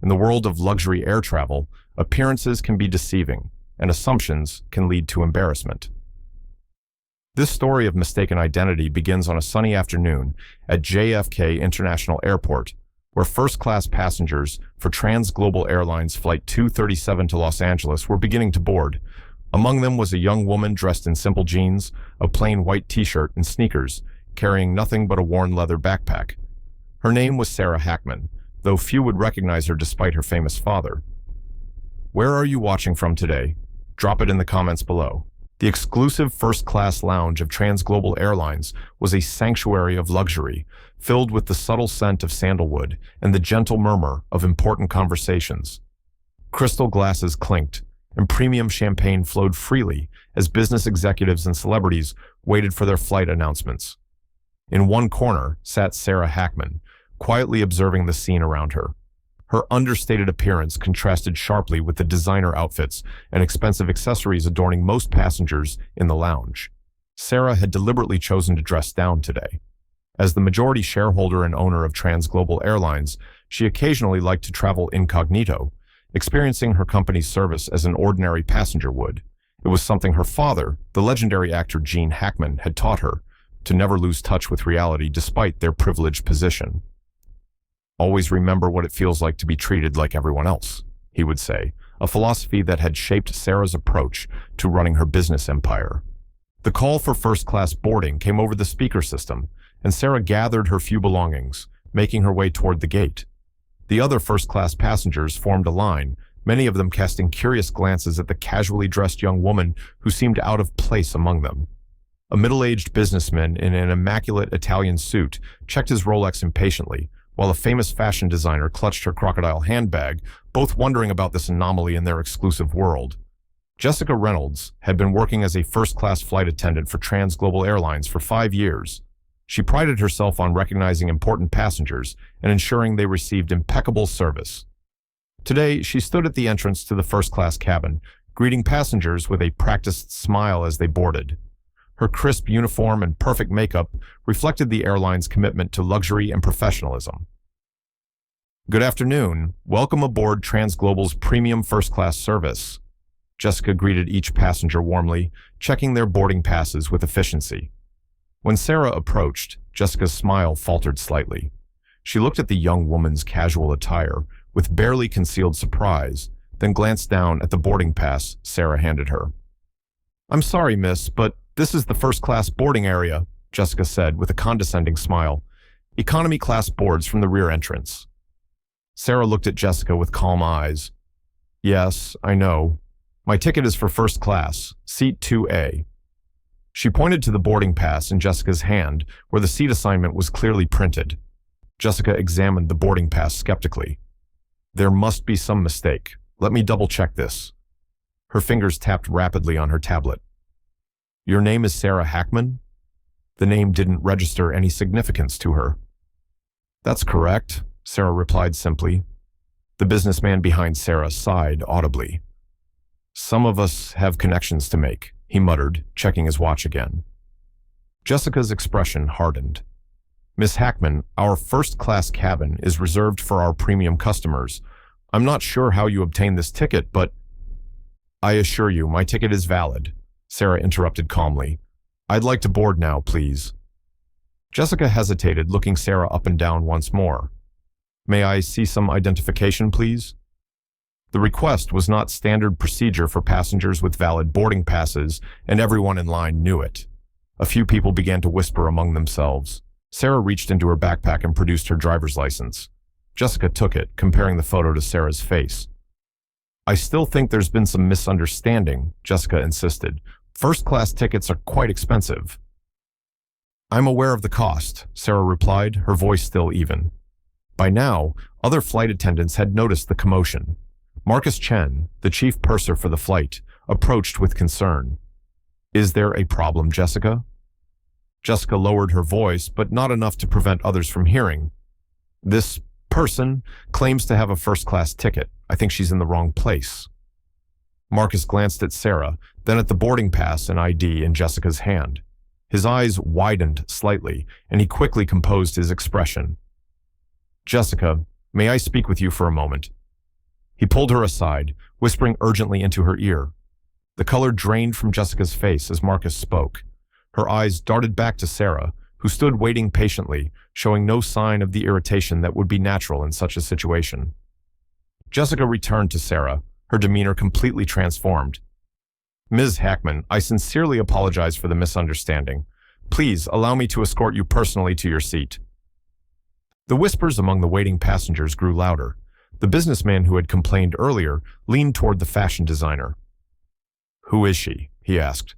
In the world of luxury air travel, appearances can be deceiving, and assumptions can lead to embarrassment. This story of mistaken identity begins on a sunny afternoon at JFK International Airport, where first-class passengers for Transglobal Airlines Flight 237 to Los Angeles were beginning to board. Among them was a young woman dressed in simple jeans, a plain white t-shirt, and sneakers, carrying nothing but a worn leather backpack. Her name was Sarah Hackman, though few would recognize her despite her famous father. Where are you watching from today? Drop it in the comments below. The exclusive first-class lounge of Transglobal Airlines was a sanctuary of luxury, filled with the subtle scent of sandalwood and the gentle murmur of important conversations. Crystal glasses clinked, and premium champagne flowed freely as business executives and celebrities waited for their flight announcements. In one corner sat Sarah Hackman, quietly observing the scene around her. Her understated appearance contrasted sharply with the designer outfits and expensive accessories adorning most passengers in the lounge. Sarah had deliberately chosen to dress down today. As the majority shareholder and owner of Transglobal Airlines, she occasionally liked to travel incognito, experiencing her company's service as an ordinary passenger would. It was something her father, the legendary actor Gene Hackman, had taught her, to never lose touch with reality despite their privileged position. "Always remember what it feels like to be treated like everyone else," he would say, a philosophy that had shaped Sarah's approach to running her business empire. The call for first-class boarding came over the speaker system, and Sarah gathered her few belongings, making her way toward the gate. The other first-class passengers formed a line, many of them casting curious glances at the casually dressed young woman who seemed out of place among them. A middle-aged businessman in an immaculate Italian suit checked his Rolex impatiently, while a famous fashion designer clutched her crocodile handbag, both wondering about this anomaly in their exclusive world. Jessica Reynolds had been working as a first-class flight attendant for Transglobal Airlines for 5 years. She prided herself on recognizing important passengers and ensuring they received impeccable service. Today, she stood at the entrance to the first-class cabin, greeting passengers with a practiced smile as they boarded. Her crisp uniform and perfect makeup reflected the airline's commitment to luxury and professionalism. "Good afternoon. Welcome aboard Transglobal's premium first-class service." Jessica greeted each passenger warmly, checking their boarding passes with efficiency. When Sarah approached, Jessica's smile faltered slightly. She looked at the young woman's casual attire with barely concealed surprise, then glanced down at the boarding pass Sarah handed her. "I'm sorry, miss, but this is the first-class boarding area," Jessica said with a condescending smile. "Economy class boards from the rear entrance." Sarah looked at Jessica with calm eyes. "Yes, I know. My ticket is for first class, seat 2A. She pointed to the boarding pass in Jessica's hand, where the seat assignment was clearly printed. Jessica examined the boarding pass skeptically. "There must be some mistake. Let me double-check this." Her fingers tapped rapidly on her tablet. "Your name is Sarah Hackman?" The name didn't register any significance to her. "That's correct," Sarah replied simply. The businessman behind Sarah sighed audibly. "Some of us have connections to make," he muttered, checking his watch again. Jessica's expression hardened. "Miss Hackman, our first-class cabin is reserved for our premium customers. I'm not sure how you obtained this ticket, but—" "I assure you, my ticket is valid," Sarah interrupted calmly. "I'd like to board now, please." Jessica hesitated, looking Sarah up and down once more. "May I see some identification, please?" The request was not standard procedure for passengers with valid boarding passes, and everyone in line knew it. A few people began to whisper among themselves. Sarah reached into her backpack and produced her driver's license. Jessica took it, comparing the photo to Sarah's face. "I still think there's been some misunderstanding," Jessica insisted. "First-class tickets are quite expensive." "I'm aware of the cost," Sarah replied, her voice still even. By now, other flight attendants had noticed the commotion. Marcus Chen, the chief purser for the flight, approached with concern. "Is there a problem, Jessica?" Jessica lowered her voice, but not enough to prevent others from hearing. "This person claims to have a first-class ticket. I think she's in the wrong place." Marcus glanced at Sarah, then at the boarding pass and ID in Jessica's hand. His eyes widened slightly, and he quickly composed his expression. "Jessica, may I speak with you for a moment?" He pulled her aside, whispering urgently into her ear. The color drained from Jessica's face as Marcus spoke. Her eyes darted back to Sarah, who stood waiting patiently, showing no sign of the irritation that would be natural in such a situation. Jessica returned to Sarah, her demeanor completely transformed. "Ms. Hackman, I sincerely apologize for the misunderstanding. Please allow me to escort you personally to your seat." The whispers among the waiting passengers grew louder. The businessman who had complained earlier leaned toward the fashion designer. "Who is she?" he asked.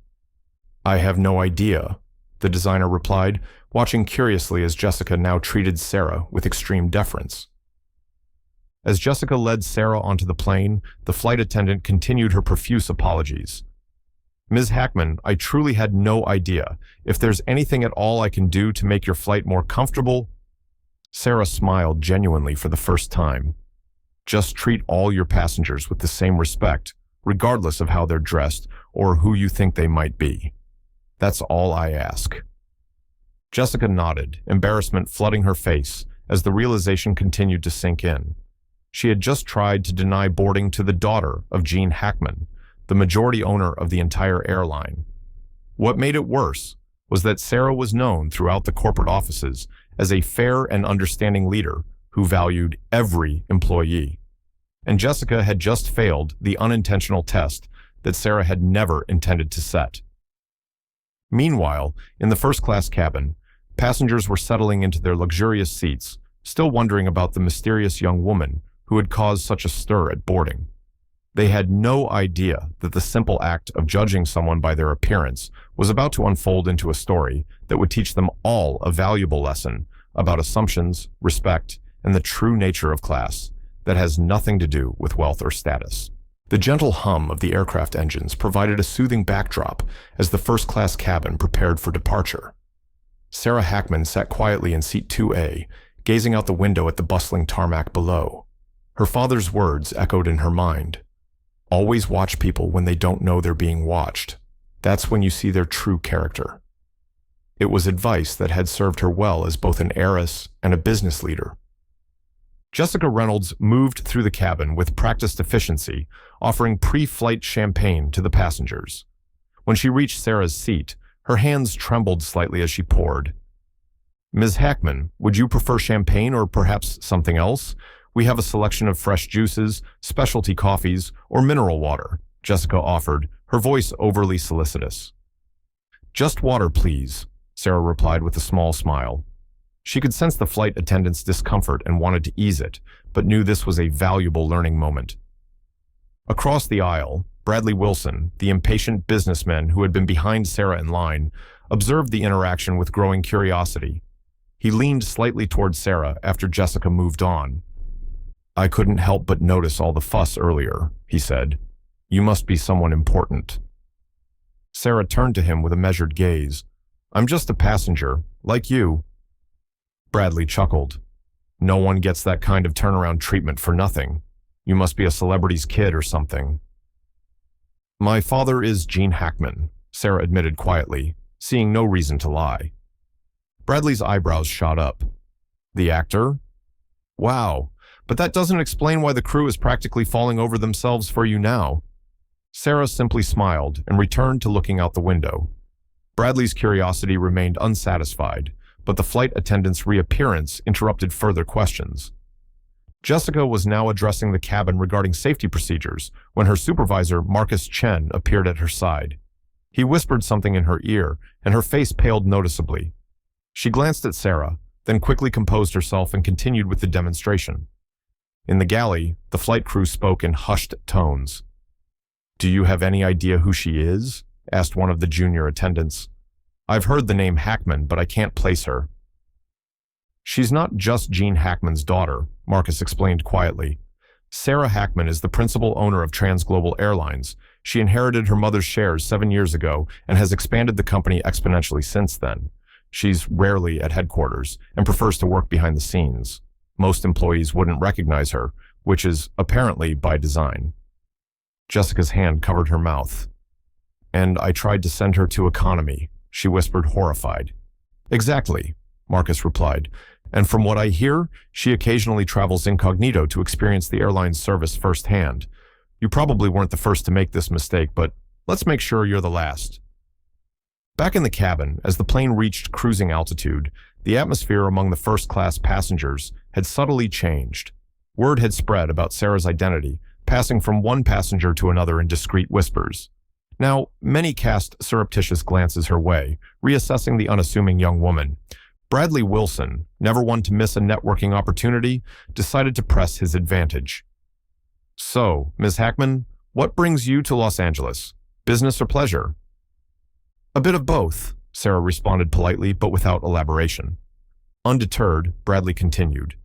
"I have no idea," the designer replied, watching curiously as Jessica now treated Sarah with extreme deference. As Jessica led Sarah onto the plane, the flight attendant continued her profuse apologies. "Ms. Hackman, I truly had no idea. If there's anything at all I can do to make your flight more comfortable..." Sarah smiled genuinely for the first time. "Just treat all your passengers with the same respect, regardless of how they're dressed or who you think they might be. That's all I ask." Jessica nodded, embarrassment flooding her face as the realization continued to sink in. She had just tried to deny boarding to the daughter of Gene Hackman, the majority owner of the entire airline. What made it worse was that Sarah was known throughout the corporate offices as a fair and understanding leader who valued every employee. And Jessica had just failed the unintentional test that Sarah had never intended to set. Meanwhile, in the first-class cabin, passengers were settling into their luxurious seats, still wondering about the mysterious young woman who had caused such a stir at boarding. They had no idea that the simple act of judging someone by their appearance was about to unfold into a story that would teach them all a valuable lesson about assumptions, respect, and the true nature of class that has nothing to do with wealth or status. The gentle hum of the aircraft engines provided a soothing backdrop as the first-class cabin prepared for departure. Sarah Hackman sat quietly in seat 2A, gazing out the window at the bustling tarmac below. Her father's words echoed in her mind. "Always watch people when they don't know they're being watched. That's when you see their true character." It was advice that had served her well as both an heiress and a business leader. Jessica Reynolds moved through the cabin with practiced efficiency, offering pre-flight champagne to the passengers. When she reached Sarah's seat, her hands trembled slightly as she poured. "Ms. Hackman, would you prefer champagne or perhaps something else? We have a selection of fresh juices, specialty coffees, or mineral water," Jessica offered, her voice overly solicitous. "Just water, please," Sarah replied with a small smile. She could sense the flight attendant's discomfort and wanted to ease it, but knew this was a valuable learning moment. Across the aisle, Bradley Wilson, the impatient businessman who had been behind Sarah in line, observed the interaction with growing curiosity. He leaned slightly toward Sarah after Jessica moved on. "I couldn't help but notice all the fuss earlier," he said. "You must be someone important." Sarah turned to him with a measured gaze. "I'm just a passenger, like you." Bradley chuckled. "No one gets that kind of turnaround treatment for nothing. You must be a celebrity's kid or something." "My father is Gene Hackman," Sarah admitted quietly, seeing no reason to lie. Bradley's eyebrows shot up. "The actor? Wow, but that doesn't explain why the crew is practically falling over themselves for you now." Sarah simply smiled and returned to looking out the window. Bradley's curiosity remained unsatisfied, but the flight attendant's reappearance interrupted further questions. Jessica was now addressing the cabin regarding safety procedures when her supervisor, Marcus Chen, appeared at her side. He whispered something in her ear, and her face paled noticeably. She glanced at Sarah, then quickly composed herself and continued with the demonstration. In the galley, the flight crew spoke in hushed tones. "Do you have any idea who she is?" asked one of the junior attendants. "I've heard the name Hackman, but I can't place her." "She's not just Gene Hackman's daughter," Marcus explained quietly. "Sarah Hackman is the principal owner of Transglobal Airlines. She inherited her mother's shares 7 years ago and has expanded the company exponentially since then. She's rarely at headquarters and prefers to work behind the scenes. Most employees wouldn't recognize her, which is apparently by design." Jessica's hand covered her mouth. "And I tried to send her to economy," she whispered, horrified. "Exactly," Marcus replied. And from what I hear, she occasionally travels incognito to experience the airline's service firsthand. You probably weren't the first to make this mistake, but let's make sure you're the last. Back in the cabin, as the plane reached cruising altitude, the atmosphere among the first-class passengers had subtly changed. Word had spread about Sarah's identity, passing from one passenger to another in discreet whispers. Now, many cast surreptitious glances her way, reassessing the unassuming young woman. Bradley Wilson, never one to miss a networking opportunity, decided to press his advantage. So, Ms. Hackman, what brings you to Los Angeles? Business or pleasure? A bit of both, Sarah responded politely but without elaboration. Undeterred, Bradley continued.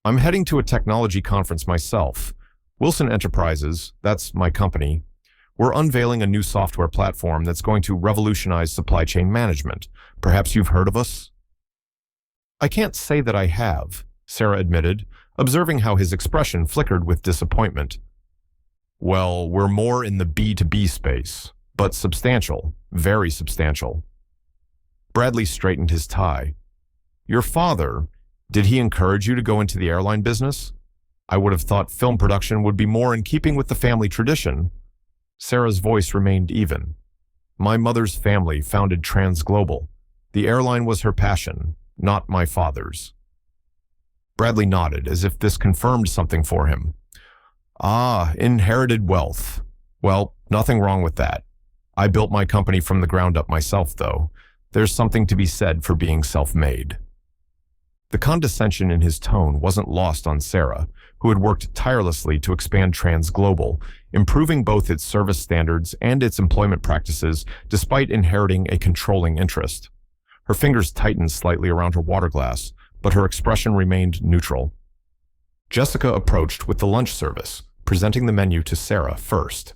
I'm heading to a technology conference myself. Wilson Enterprises, that's my company. We're unveiling a new software platform that's going to revolutionize supply chain management. Perhaps you've heard of us? I can't say that I have, Sarah admitted, observing how his expression flickered with disappointment. Well, we're more in the B2B space, but substantial, very substantial. Bradley straightened his tie. Your father, did he encourage you to go into the airline business? I would have thought film production would be more in keeping with the family tradition. Sarah's voice remained even. My mother's family founded Transglobal. The airline was her passion, not my father's. Bradley nodded, as if this confirmed something for him. Ah, inherited wealth. Well, nothing wrong with that. I built my company from the ground up myself, though. There's something to be said for being self-made. The condescension in his tone wasn't lost on Sarah, who had worked tirelessly to expand Transglobal, improving both its service standards and its employment practices despite inheriting a controlling interest. Her fingers tightened slightly around her water glass, but her expression remained neutral. Jessica approached with the lunch service, presenting the menu to Sarah first.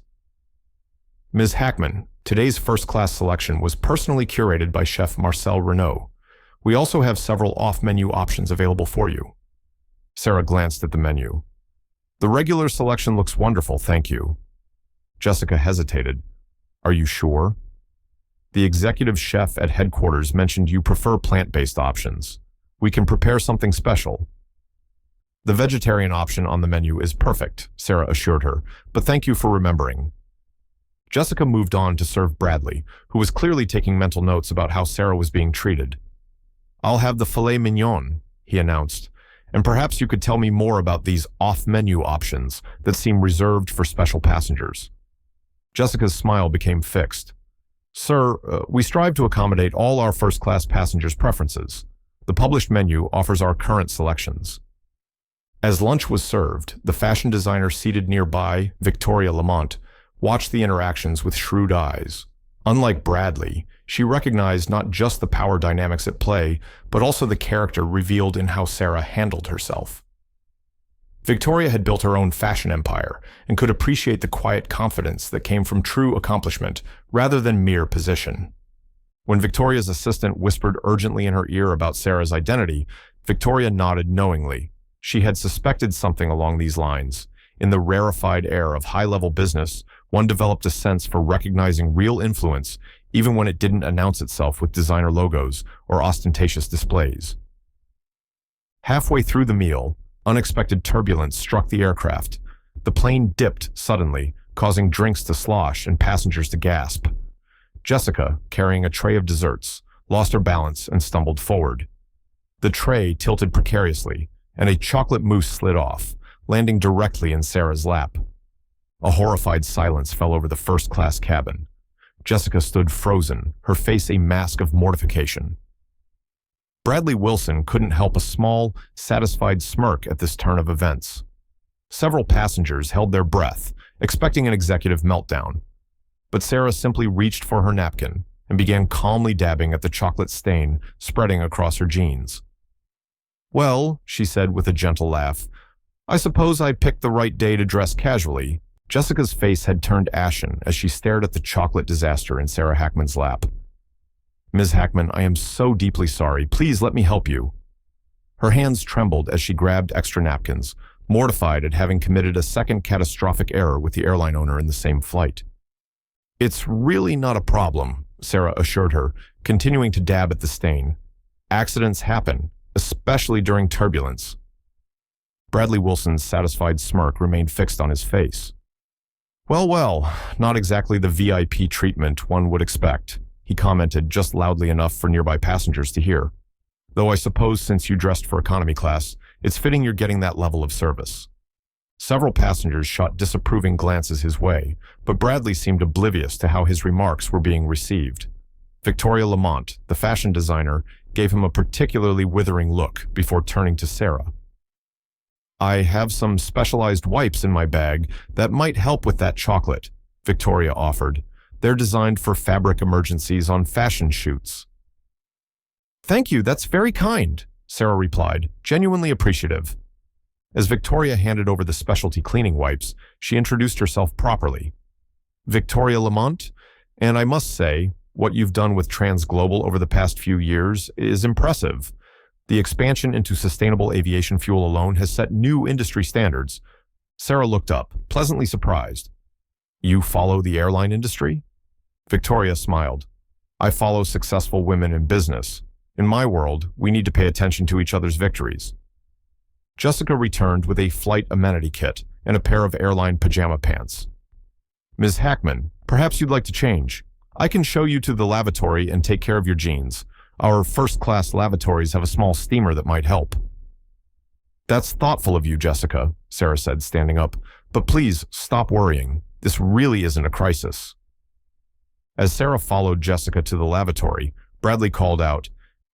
Ms. Hackman, today's first-class selection was personally curated by Chef Marcel Renaud. We also have several off-menu options available for you. Sarah glanced at the menu. The regular selection looks wonderful, thank you. Jessica hesitated. Are you sure? The executive chef at headquarters mentioned you prefer plant-based options. We can prepare something special. The vegetarian option on the menu is perfect, Sarah assured her, but thank you for remembering. Jessica moved on to serve Bradley, who was clearly taking mental notes about how Sarah was being treated. I'll have the filet mignon, he announced, and perhaps you could tell me more about these off-menu options that seem reserved for special passengers. Jessica's smile became fixed. Sir, we strive to accommodate all our first-class passengers' preferences. The published menu offers our current selections. As lunch was served, the fashion designer seated nearby, Victoria Lamont, watched the interactions with shrewd eyes. Unlike Bradley, she recognized not just the power dynamics at play, but also the character revealed in how Sarah handled herself. Victoria had built her own fashion empire and could appreciate the quiet confidence that came from true accomplishment rather than mere position. When Victoria's assistant whispered urgently in her ear about Sarah's identity, Victoria nodded knowingly. She had suspected something along these lines. In the rarefied air of high-level business, one developed a sense for recognizing real influence even when it didn't announce itself with designer logos or ostentatious displays. Halfway through the meal, unexpected turbulence struck the aircraft. The plane dipped suddenly, causing drinks to slosh and passengers to gasp. Jessica, carrying a tray of desserts, lost her balance and stumbled forward. The tray tilted precariously, and a chocolate mousse slid off, landing directly in Sarah's lap. A horrified silence fell over the first-class cabin. Jessica stood frozen, her face a mask of mortification. Bradley Wilson couldn't help a small, satisfied smirk at this turn of events. Several passengers held their breath, expecting an executive meltdown. But Sarah simply reached for her napkin and began calmly dabbing at the chocolate stain spreading across her jeans. Well, she said with a gentle laugh, I suppose I picked the right day to dress casually. Jessica's face had turned ashen as she stared at the chocolate disaster in Sarah Hackman's lap. Ms. Hackman, I am so deeply sorry. Please let me help you. Her hands trembled as she grabbed extra napkins, mortified at having committed a second catastrophic error with the airline owner in the same flight. It's really not a problem, Sarah assured her, continuing to dab at the stain. Accidents happen. especially during turbulence. Bradley Wilson's satisfied smirk remained fixed on his face. Well, well, not exactly the VIP treatment one would expect, he commented just loudly enough for nearby passengers to hear. Though I suppose since you dressed for economy class, it's fitting you're getting that level of service. Several passengers shot disapproving glances his way, but Bradley seemed oblivious to how his remarks were being received. Victoria Lamont, the fashion designer, gave him a particularly withering look before turning to Sarah. I have some specialized wipes in my bag that might help with that chocolate, Victoria offered. They're designed for fabric emergencies on fashion shoots. Thank you, that's very kind, Sarah replied, genuinely appreciative. As Victoria handed over the specialty cleaning wipes, she introduced herself properly. Victoria Lamont, and I must say, what you've done with TransGlobal over the past few years is impressive. The expansion into sustainable aviation fuel alone has set new industry standards. Sarah looked up, pleasantly surprised. You follow the airline industry? Victoria smiled. I follow successful women in business. In my world, we need to pay attention to each other's victories. Jessica returned with a flight amenity kit and a pair of airline pajama pants. Ms. Hackman, perhaps you'd like to change. I can show you to the lavatory and take care of your jeans. Our first-class lavatories have a small steamer that might help. That's thoughtful of you, Jessica, Sarah said, standing up. But please, stop worrying. This really isn't a crisis. As Sarah followed Jessica to the lavatory, Bradley called out,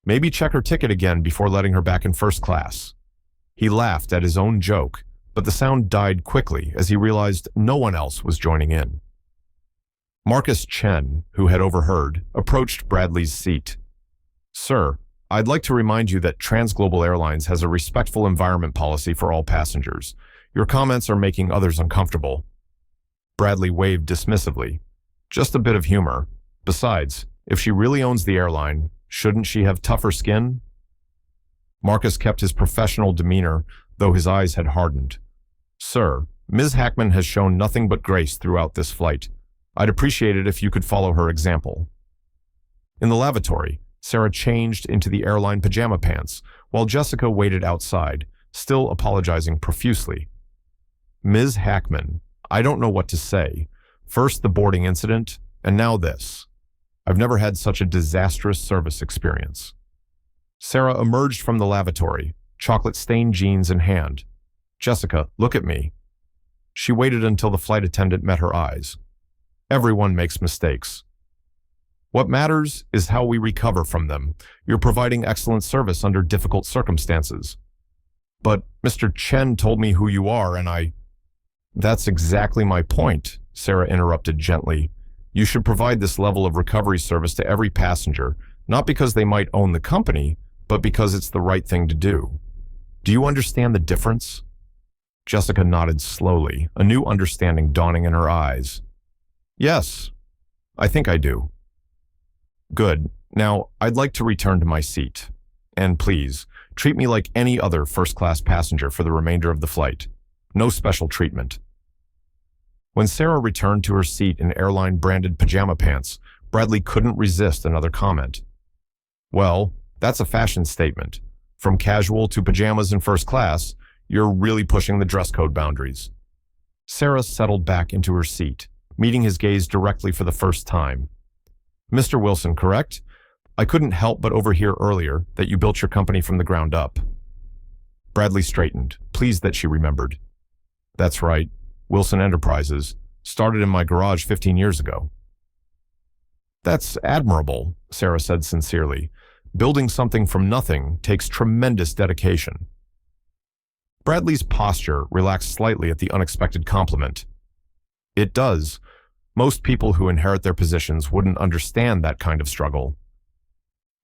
maybe check her ticket again before letting her back in first class. He laughed at his own joke, but the sound died quickly as he realized no one else was joining in. Marcus Chen, who had overheard, approached Bradley's seat. Sir, I'd like to remind you that TransGlobal Airlines has a respectful environment policy for all passengers. Your comments are making others uncomfortable. Bradley waved dismissively. Just a bit of humor. Besides, if she really owns the airline, shouldn't she have tougher skin? Marcus kept his professional demeanor, though his eyes had hardened. Sir, Ms. Hackman has shown nothing but grace throughout this flight. I'd appreciate it if you could follow her example. In the lavatory, Sarah changed into the airline pajama pants, while Jessica waited outside, still apologizing profusely. Ms. Hackman, I don't know what to say. First the boarding incident, and now this. I've never had such a disastrous service experience. Sarah emerged from the lavatory, chocolate-stained jeans in hand. Jessica, look at me. She waited until the flight attendant met her eyes. Everyone makes mistakes. What matters is how we recover from them. You're providing excellent service under difficult circumstances. But Mr. Chen told me who you are, and I... That's exactly my point, Sarah interrupted gently. You should provide this level of recovery service to every passenger, not because they might own the company, but because it's the right thing to do. Do you understand the difference? Jessica nodded slowly, a new understanding dawning in her eyes. Yes, I think I do. Good. Now, I'd like to return to my seat. And please, treat me like any other first-class passenger for the remainder of the flight. No special treatment. When Sarah returned to her seat in airline-branded pajama pants, Bradley couldn't resist another comment. Well, that's a fashion statement. From casual to pajamas in first class, you're really pushing the dress code boundaries. Sarah settled back into her seat, meeting his gaze directly for the first time. Mr. Wilson, correct? I couldn't help but overhear earlier that you built your company from the ground up. Bradley straightened, pleased that she remembered. That's right. Wilson Enterprises. Started in my garage 15 years ago. That's admirable, Sarah said sincerely. Building something from nothing takes tremendous dedication. Bradley's posture relaxed slightly at the unexpected compliment. It does. Most people who inherit their positions wouldn't understand that kind of struggle.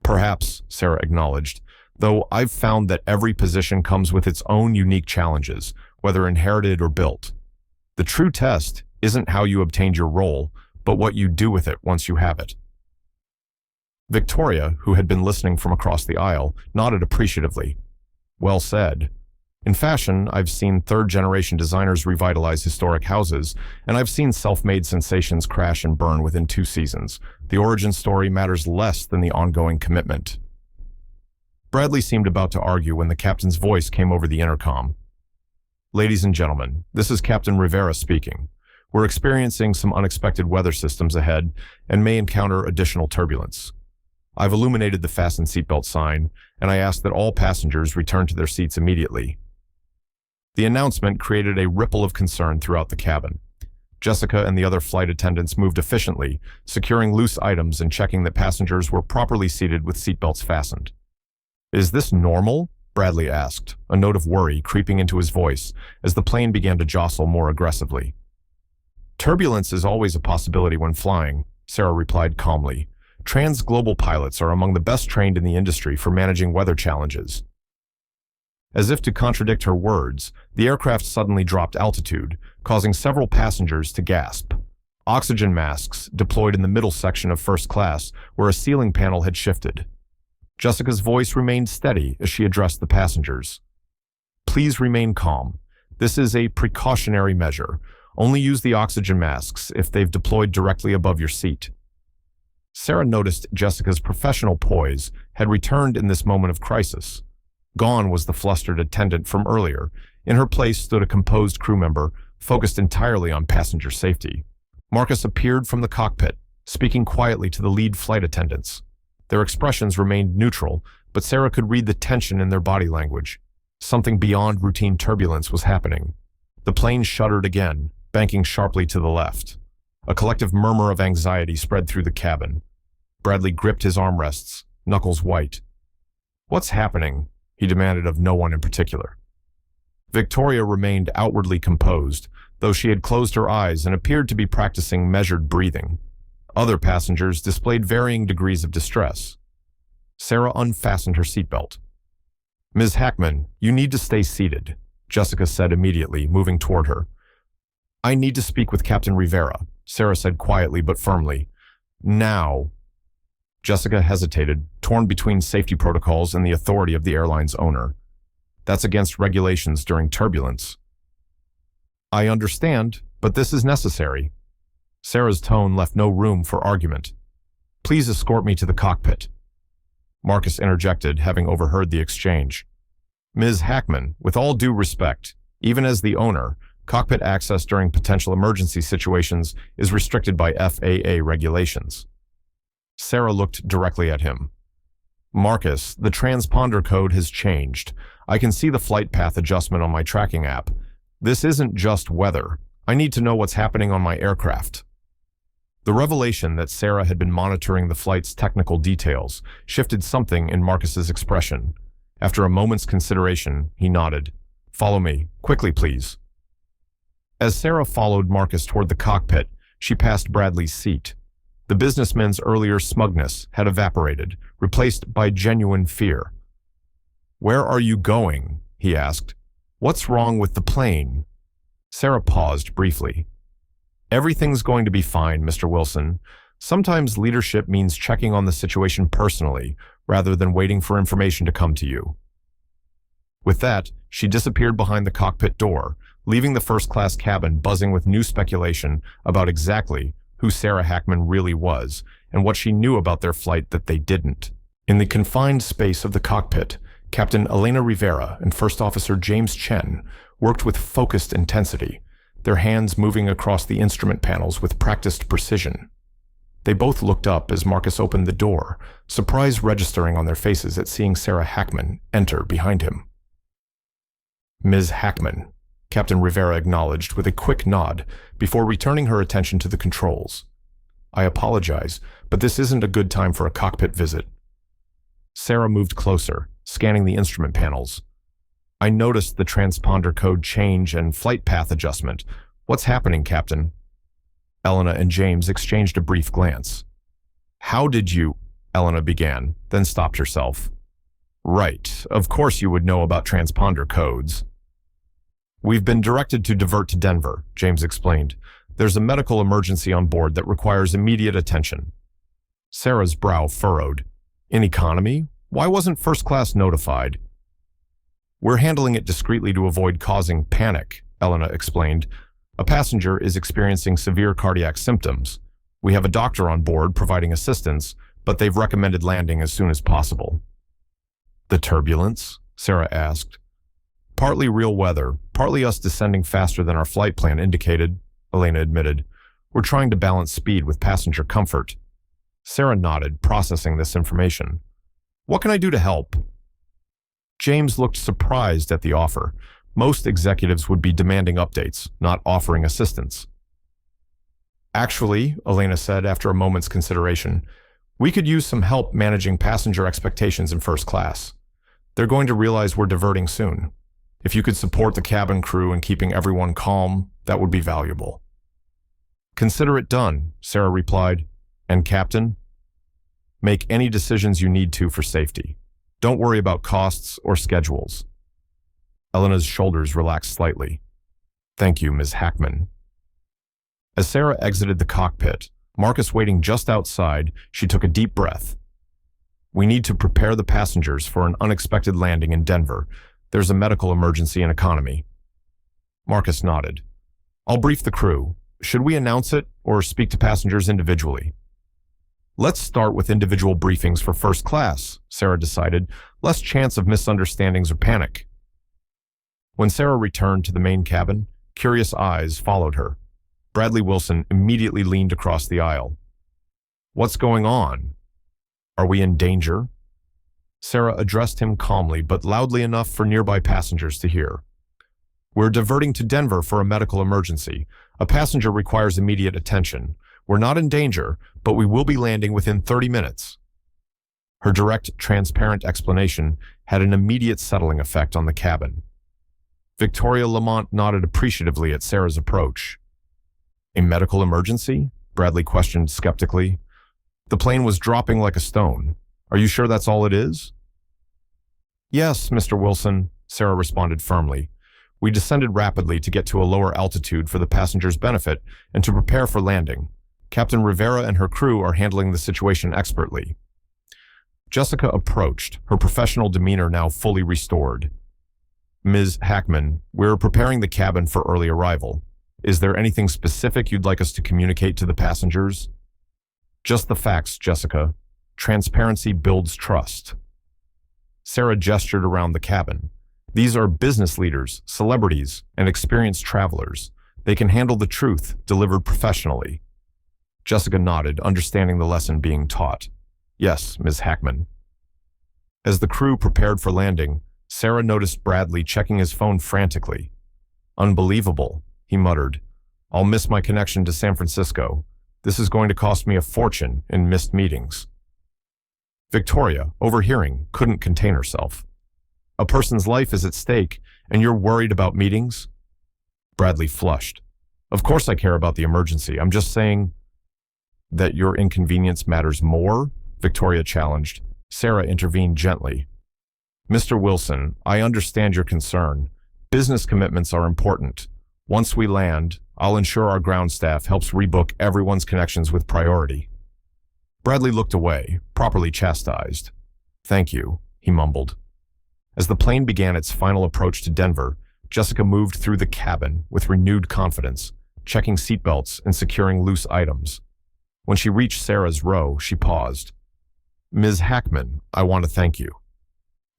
Perhaps, Sarah acknowledged, though I've found that every position comes with its own unique challenges, whether inherited or built. The true test isn't how you obtained your role, but what you do with it once you have it. Victoria, who had been listening from across the aisle, nodded appreciatively. Well said. In fashion, I've seen third-generation designers revitalize historic houses, and I've seen self-made sensations crash and burn within 2 seasons. The origin story matters less than the ongoing commitment. Bradley seemed about to argue when the captain's voice came over the intercom. "Ladies and gentlemen, this is Captain Rivera speaking. We're experiencing some unexpected weather systems ahead and may encounter additional turbulence. I've illuminated the fasten seatbelt sign, and I ask that all passengers return to their seats immediately." The announcement created a ripple of concern throughout the cabin. Jessica and the other flight attendants moved efficiently, securing loose items and checking that passengers were properly seated with seatbelts fastened. "Is this normal?" Bradley asked, a note of worry creeping into his voice as the plane began to jostle more aggressively. "Turbulence is always a possibility when flying," Sarah replied calmly. "Trans-global pilots are among the best trained in the industry for managing weather challenges." As if to contradict her words, the aircraft suddenly dropped altitude, causing several passengers to gasp. Oxygen masks deployed in the middle section of first class, where a ceiling panel had shifted. Jessica's voice remained steady as she addressed the passengers. "Please remain calm. This is a precautionary measure. Only use the oxygen masks if they've deployed directly above your seat." Sarah noticed Jessica's professional poise had returned in this moment of crisis. Gone was the flustered attendant from earlier. In her place stood a composed crew member, focused entirely on passenger safety. Marcus appeared from the cockpit, speaking quietly to the lead flight attendants. Their expressions remained neutral, but Sarah could read the tension in their body language. Something beyond routine turbulence was happening. The plane shuddered again, banking sharply to the left. A collective murmur of anxiety spread through the cabin. Bradley gripped his armrests, knuckles white. "What's happening?" he demanded of no one in particular. Victoria remained outwardly composed, though she had closed her eyes and appeared to be practicing measured breathing. Other passengers displayed varying degrees of distress. Sarah unfastened her seatbelt. "Ms. Hackman, you need to stay seated," Jessica said immediately, moving toward her. "I need to speak with Captain Rivera," Sarah said quietly but firmly. "Now." Jessica hesitated, torn between safety protocols and the authority of the airline's owner. "That's against regulations during turbulence." "I understand, but this is necessary." Sarah's tone left no room for argument. "Please escort me to the cockpit." Marcus interjected, having overheard the exchange. "Ms. Hackman, with all due respect, even as the owner, cockpit access during potential emergency situations is restricted by FAA regulations." Sarah looked directly at him. "Marcus, the transponder code has changed. I can see the flight path adjustment on my tracking app. This isn't just weather. I need to know what's happening on my aircraft." The revelation that Sarah had been monitoring the flight's technical details shifted something in Marcus's expression. After a moment's consideration, he nodded. "Follow me. Quickly, please." As Sarah followed Marcus toward the cockpit, she passed Bradley's seat. The businessman's earlier smugness had evaporated, replaced by genuine fear. "Where are you going?" he asked. "What's wrong with the plane?" Sarah paused briefly. "Everything's going to be fine, Mr. Wilson. Sometimes leadership means checking on the situation personally, rather than waiting for information to come to you." With that, she disappeared behind the cockpit door, leaving the first-class cabin buzzing with new speculation about exactly who Sarah Hackman really was and what she knew about their flight that they didn't. In the confined space of the cockpit, Captain Elena Rivera and First Officer James Chen worked with focused intensity, their hands moving across the instrument panels with practiced precision. They both looked up as Marcus opened the door, surprise registering on their faces at seeing Sarah Hackman enter behind him. "Ms. Hackman," Captain Rivera acknowledged with a quick nod before returning her attention to the controls. "I apologize, but this isn't a good time for a cockpit visit." Sarah moved closer, scanning the instrument panels. "I noticed the transponder code change and flight path adjustment. What's happening, Captain?" Elena and James exchanged a brief glance. "How did you—" Elena began, then stopped herself. "Right, of course you would know about transponder codes." "We've been directed to divert to Denver," James explained. "There's a medical emergency on board that requires immediate attention." Sarah's brow furrowed. "In economy? Why wasn't first class notified?" "We're handling it discreetly to avoid causing panic," Elena explained. "A passenger is experiencing severe cardiac symptoms. We have a doctor on board providing assistance, but they've recommended landing as soon as possible." The turbulence? Sarah asked. Partly real weather, partly us descending faster than our flight plan indicated, Elena admitted. We're trying to balance speed with passenger comfort. Sarah nodded, processing this information. What can I do to help? James looked surprised at the offer. Most executives would be demanding updates, not offering assistance. Actually, Elena said after a moment's consideration, we could use some help managing passenger expectations in first class. They're going to realize we're diverting soon. If you could support the cabin crew in keeping everyone calm, that would be valuable. Consider it done, Sarah replied. And Captain? Make any decisions you need to for safety. Don't worry about costs or schedules. Elena's shoulders relaxed slightly. Thank you, Ms. Hackman. As Sarah exited the cockpit, Marcus waiting just outside, she took a deep breath. We need to prepare the passengers for an unexpected landing in Denver. There's a medical emergency in economy. Marcus nodded. I'll brief the crew. Should we announce it or speak to passengers individually? Let's start with individual briefings for first class, Sarah decided. Less chance of misunderstandings or panic. When Sarah returned to the main cabin, curious eyes followed her. Bradley Wilson immediately leaned across the aisle. What's going on? Are we in danger? Sarah addressed him calmly but loudly enough for nearby passengers to hear. We're diverting to Denver for a medical emergency. A passenger requires immediate attention. We're not in danger, but we will be landing within 30 minutes. Her direct, transparent explanation had an immediate settling effect on the cabin. Victoria Lamont nodded appreciatively at Sarah's approach. A medical emergency? Bradley questioned skeptically. The plane was dropping like a stone. Are you sure that's all it is? Yes, Mr. Wilson, Sarah responded firmly. We descended rapidly to get to a lower altitude for the passengers' benefit and to prepare for landing. Captain Rivera and her crew are handling the situation expertly. Jessica approached, her professional demeanor now fully restored. Ms. Hackman, we're preparing the cabin for early arrival. Is there anything specific you'd like us to communicate to the passengers? Just the facts, Jessica. Transparency builds trust. Sarah gestured around the cabin. These are business leaders, celebrities, and experienced travelers. They can handle the truth, delivered professionally. Jessica nodded, understanding the lesson being taught. Yes, Ms. Hackman. As the crew prepared for landing, Sarah noticed Bradley checking his phone frantically. Unbelievable, he muttered. I'll miss my connection to San Francisco. This is going to cost me a fortune in missed meetings. Victoria, overhearing, couldn't contain herself. A person's life is at stake, and you're worried about meetings? Bradley flushed. Of course I care about the emergency. I'm just saying that your inconvenience matters more, Victoria challenged. Sarah intervened gently. Mr. Wilson, I understand your concern. Business commitments are important. Once we land, I'll ensure our ground staff helps rebook everyone's connections with priority. Bradley looked away, properly chastised. Thank you, he mumbled. As the plane began its final approach to Denver, Jessica moved through the cabin with renewed confidence, checking seatbelts and securing loose items. When she reached Sarah's row, she paused. Ms. Hackman, I want to thank you.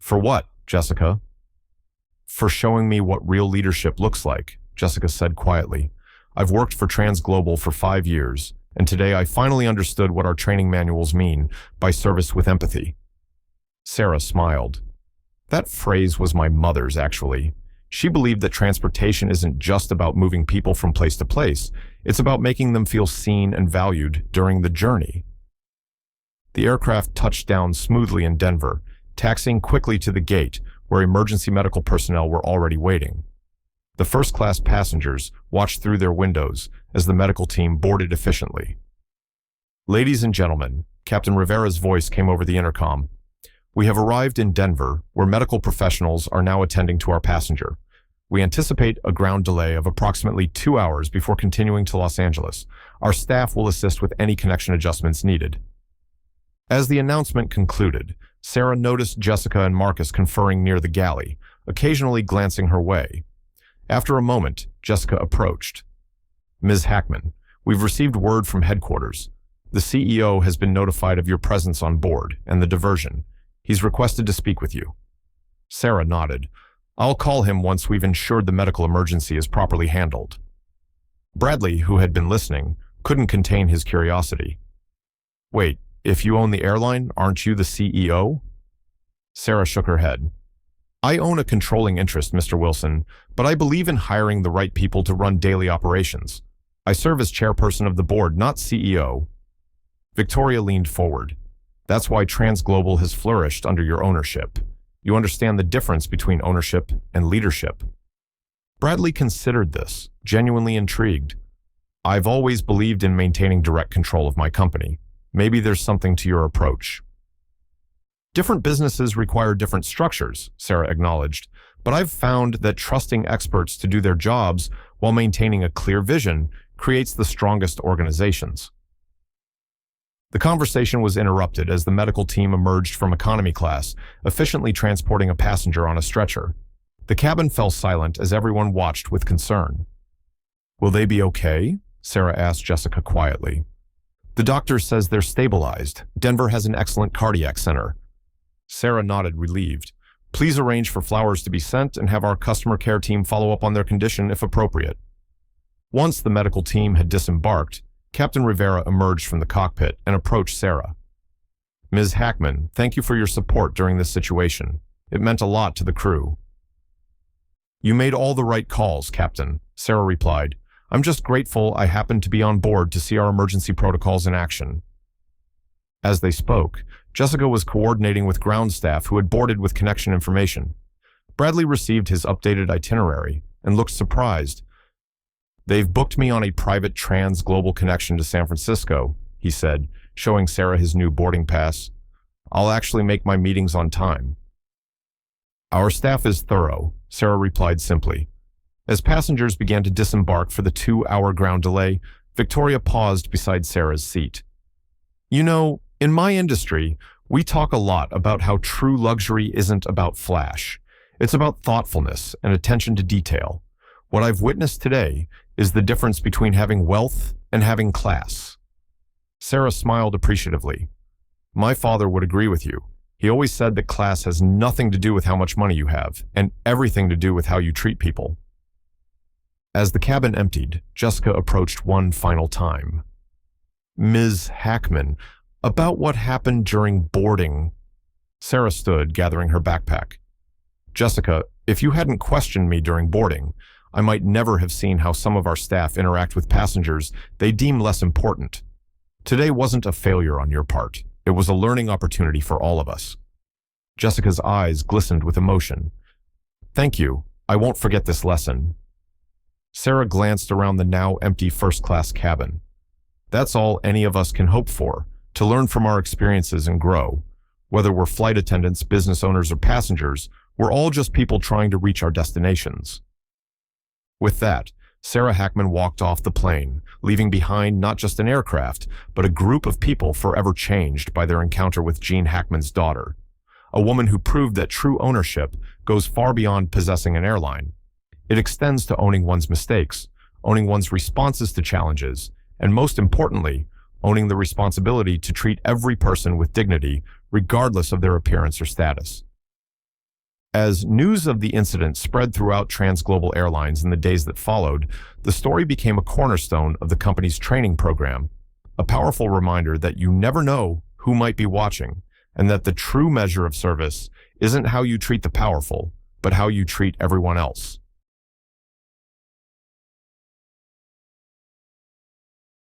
For what, Jessica? For showing me what real leadership looks like, Jessica said quietly. I've worked for TransGlobal for 5 years, and today I finally understood what our training manuals mean by service with empathy. Sarah smiled. That phrase was my mother's, actually. She believed that transportation isn't just about moving people from place to place. It's about making them feel seen and valued during the journey. The aircraft touched down smoothly in Denver, taxiing quickly to the gate where emergency medical personnel were already waiting. The first-class passengers watched through their windows as the medical team boarded efficiently. Ladies and gentlemen, Captain Rivera's voice came over the intercom. We have arrived in Denver, where medical professionals are now attending to our passenger. We anticipate a ground delay of approximately 2 hours before continuing to Los Angeles. Our staff will assist with any connection adjustments needed. As the announcement concluded, Sarah noticed Jessica and Marcus conferring near the galley, occasionally glancing her way. After a moment, Jessica approached. Ms. Hackman, we've received word from headquarters. The CEO has been notified of your presence on board and the diversion. He's requested to speak with you. Sarah nodded. I'll call him once we've ensured the medical emergency is properly handled. Bradley, who had been listening, couldn't contain his curiosity. Wait, if you own the airline, aren't you the CEO? Sarah shook her head. I own a controlling interest, Mr. Wilson, but I believe in hiring the right people to run daily operations. I serve as chairperson of the board, not CEO. Victoria leaned forward. That's why TransGlobal has flourished under your ownership. You understand the difference between ownership and leadership. Bradley considered this, genuinely intrigued. I've always believed in maintaining direct control of my company. Maybe there's something to your approach. Different businesses require different structures, Sarah acknowledged, but I've found that trusting experts to do their jobs while maintaining a clear vision creates the strongest organizations. The conversation was interrupted as the medical team emerged from economy class, efficiently transporting a passenger on a stretcher. The cabin fell silent as everyone watched with concern. Will they be okay? Sarah asked Jessica quietly. The doctor says they're stabilized. Denver has an excellent cardiac center. Sarah nodded, relieved. Please arrange for flowers to be sent and have our customer care team follow up on their condition if appropriate. Once the medical team had disembarked, Captain Rivera emerged from the cockpit and approached Sarah. Ms. Hackman, thank you for your support during this situation. It meant a lot to the crew. You made all the right calls, Captain, Sarah replied. I'm just grateful I happened to be on board to see our emergency protocols in action. As they spoke, Jessica was coordinating with ground staff who had boarded with connection information. Bradley received his updated itinerary and looked surprised. They've booked me on a private trans-global connection to San Francisco, he said, showing Sarah his new boarding pass. I'll actually make my meetings on time. Our staff is thorough, Sarah replied simply. As passengers began to disembark for the 2-hour ground delay, Victoria paused beside Sarah's seat. You know, in my industry, we talk a lot about how true luxury isn't about flash. It's about thoughtfulness and attention to detail. What I've witnessed today is the difference between having wealth and having class. Sarah smiled appreciatively. My father would agree with you. He always said that class has nothing to do with how much money you have, and everything to do with how you treat people. As the cabin emptied, Jessica approached one final time. Ms. Hackman, about what happened during boarding. Sarah stood, gathering her backpack. Jessica, if you hadn't questioned me during boarding, I might never have seen how some of our staff interact with passengers they deem less important. Today wasn't a failure on your part. It was a learning opportunity for all of us. Jessica's eyes glistened with emotion. Thank you. I won't forget this lesson. Sarah glanced around the now empty first-class cabin. That's all any of us can hope for, to learn from our experiences and grow. Whether we're flight attendants, business owners, or passengers, we're all just people trying to reach our destinations. With that, Sarah Hackman walked off the plane, leaving behind not just an aircraft, but a group of people forever changed by their encounter with Gene Hackman's daughter, a woman who proved that true ownership goes far beyond possessing an airline. It extends to owning one's mistakes, owning one's responses to challenges, and most importantly, owning the responsibility to treat every person with dignity, regardless of their appearance or status. As news of the incident spread throughout TransGlobal Airlines in the days that followed, the story became a cornerstone of the company's training program, a powerful reminder that you never know who might be watching, and that the true measure of service isn't how you treat the powerful, but how you treat everyone else.